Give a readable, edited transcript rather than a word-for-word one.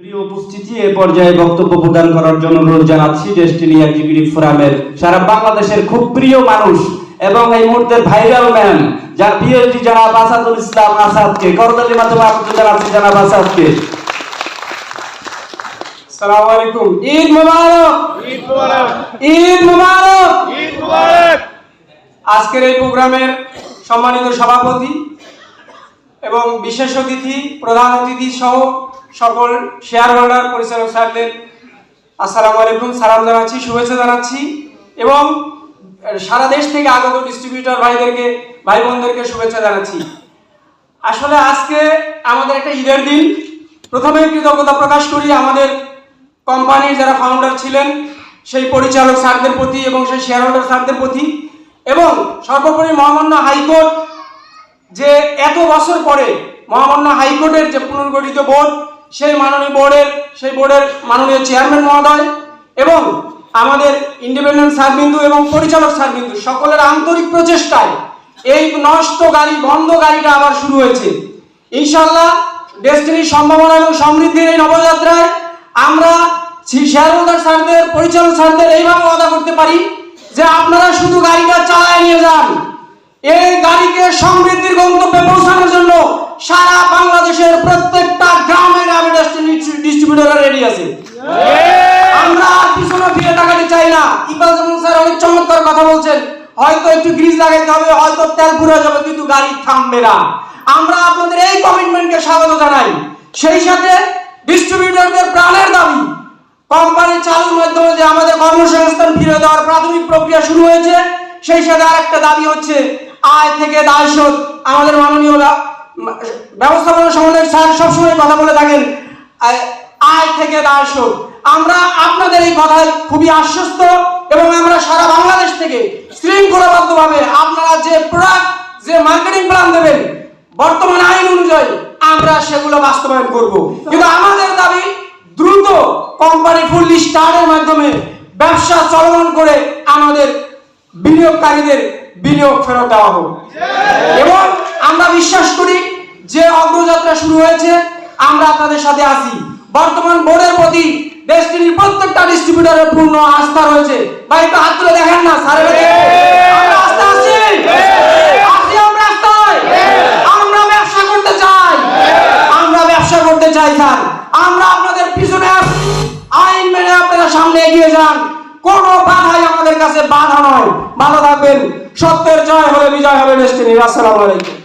প্রিয় উপস্থিতি, এ পর্যায়ে বক্তব্য প্রদান করার জন্য অনুরোধ জানাচ্ছি ডেস্টিনি এক্সিকিউটিভ ফোরামের সারা বাংলাদেশের খুব প্রিয় মানুষ এবং এই মুহূর্তে ভাইরাল ম্যান যার পিএইচডি জনাব আসাদুল ইসলাম আসাদকে করতালি মাধ্যমে আপনাদের জানাচ্ছি জনাব আসাদকে। আসসালামু আলাইকুম। ঈদ মুবারক, ঈদ মুবারক, ঈদ মুবারক, ঈদ মুবারক। আজকের এই প্রোগ্রামের সম্মানিত সভাপতি এবং বিশেষ অতিথি, প্রধান অতিথি সহ সকল শেয়ার হোল্ডার, পরিচালক স্যারদের আসসালামু আলাইকুম, সালাম জানাচ্ছি, শুভেচ্ছা জানাচ্ছি এবং সারা দেশ থেকে আগত ডিস্ট্রিবিউটর ভাইদেরকে, ভাই বোনদেরকে শুভেচ্ছা জানাচ্ছি। আসলে আজকে আমাদের একটা ঈদের দিন। প্রথমে কৃতজ্ঞতা প্রকাশ করি আমাদের কোম্পানির যারা ফাউন্ডার ছিলেন সেই পরিচালক স্যারদের প্রতি এবং সেই শেয়ার হোল্ডার স্যারদের প্রতি, এবং সর্বোপরি মহামান্য হাইকোর্ট যে এত বছর পরে মহামান্য হাইকোর্টের যে পুনর্গঠিত বোর্ড, সেই মাননীয় বোর্ডের মাননীয় চেয়ারম্যান মহোদয় এবং আমাদের ইন্ডিপেন্ডেন্ট স্যারবিন্দু এবং পরিচালক স্যারবিন্দু সকলের আন্তরিক প্রচেষ্টায় এই নষ্ট গাড়ি, বন্ধ গাড়িটা আবার শুরু হয়েছে। ইনশাআল্লাহ ডেস্টিনির সম্ভাবনা এবং সমৃদ্ধির এই নবযাত্রায় আমরা শেয়ার হোল্ডার স্যারদের, পরিচালক স্যারদের এইভাবে ওয়াদা করতে পারি যে আপনারা শুধু গাড়িটা চালায় নিয়ে যান, এই গাড়িকে সমৃদ্ধির গন্তব্যে পৌঁছানোর জন্য সারা বাংলাদেশের প্রত্যেকটা গ্রামে গ্রামে ডেস্টিনি ডিস্ট্রিবিউটর রেডি আছে। আমরা আর পিছনে ফিরে তাকাতে চাই না। ইকবাল জামান স্যার অনেক চমৎকার কথা বলছেন, হয়তো একটু গ্রিজ লাগাইতে হবে, হয়তো তেল পুড়ে যাবে, কিন্তু গাড়ি থামবে না। আমরা আপনাদের এই কমিটমেন্টকে স্বাগত জানাই। সেই সাথে ডিস্ট্রিবিউটরদের প্রাণের দাবি, কোম্পানি চালুর মাধ্যমে যে আমাদের কর্মসংস্থান ফিরে দেওয়ার প্রাথমিক প্রক্রিয়া শুরু হয়েছে, সেই সাথে আরেকটা দাবি হচ্ছে আয় থেকে দায় শোধ। আমাদের মাননীয় ব্যবস্থাপনা সমন্বয়ক স্যার সবসময় কথা বলে থাকেন আয় থেকে দায় শোধ। আমরা আপনাদের এই কথায় খুবই আশ্বস্ত এবং আমরা সারা বাংলাদেশ থেকে শৃঙ্খলাবদ্ধভাবে আপনারা যে প্রোডাক্ট, যে মার্কেটিং প্ল্যান দেবেন বর্তমান আইন অনুযায়ী আমরা সেগুলো বাস্তবায়ন করব। কিন্তু আমাদের দাবি দ্রুত কোম্পানি ফুললি স্টার্টের মাধ্যমে ব্যবসা চলমান করে আমাদের বিনিয়োগকারীদের বিনিয়োগ ফেরত দেওয়া হোক। এবং আমরা বিশ্বাস করি যে অগ্রযাত্রা শুরু হয়েছে, আমরা আপনাদের সাথে আছি। বর্তমান বোর্ডের প্রতি ডেস্টিনির প্রত্যেকটা ডিস্ট্রিবিউটরের পূর্ণ আস্থা রয়েছে। ভাই একটু হাত তুলে দেখেন না স্যার, আমরা আস্থা আছি, আমরা আস্থায়, আমরা ব্যবসা করতে চাই, আমরা ব্যবসা করতে চাই স্যার। আমরা আপনাদের পিছনে আইন মেনে আপনারা সামনে এগিয়ে যান, কোনো বাধাই আমাদের কাছে বাধা নয়। ভালো থাকবেন, সত্যের জয় হবে, বিজয় হবে ডেস্টিনির। আসসালামু আলাইকুম।